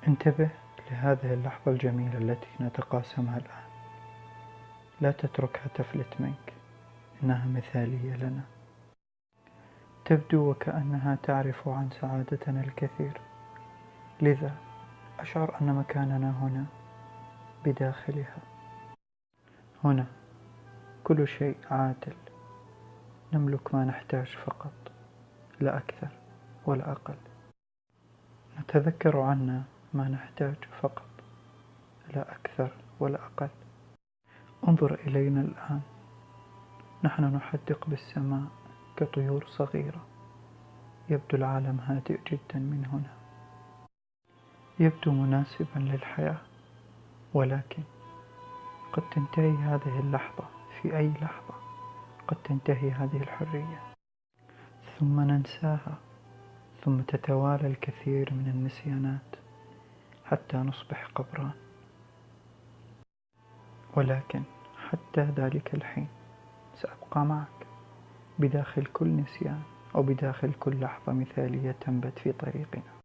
انتبه لهذه اللحظة الجميلة التي نتقاسمها الآن، لا تتركها تفلت منك، إنها مثالية لنا، تبدو وكأنها تعرف عن سعادتنا الكثير، لذا أشعر أن مكاننا هنا بداخلها. هنا كل شيء عادل، نملك ما نحتاج فقط، لا أكثر ولا أقل، نتذكر عنا ما نحتاج فقط، لا أكثر ولا أقل. انظر إلينا الآن، نحن نحدق بالسماء كطيور صغيرة، يبدو العالم هادئ جدا من هنا، يبدو مناسبا للحياة، ولكن قد تنتهي هذه اللحظة في أي لحظة، قد تنتهي هذه الحرية ثم ننساها، ثم تتوالى الكثير من النسيانات حتى نصبح قبران. ولكن حتى ذلك الحين سأبقى معك بداخل كل نسيان، أو بداخل كل لحظة مثالية تنبت في طريقنا.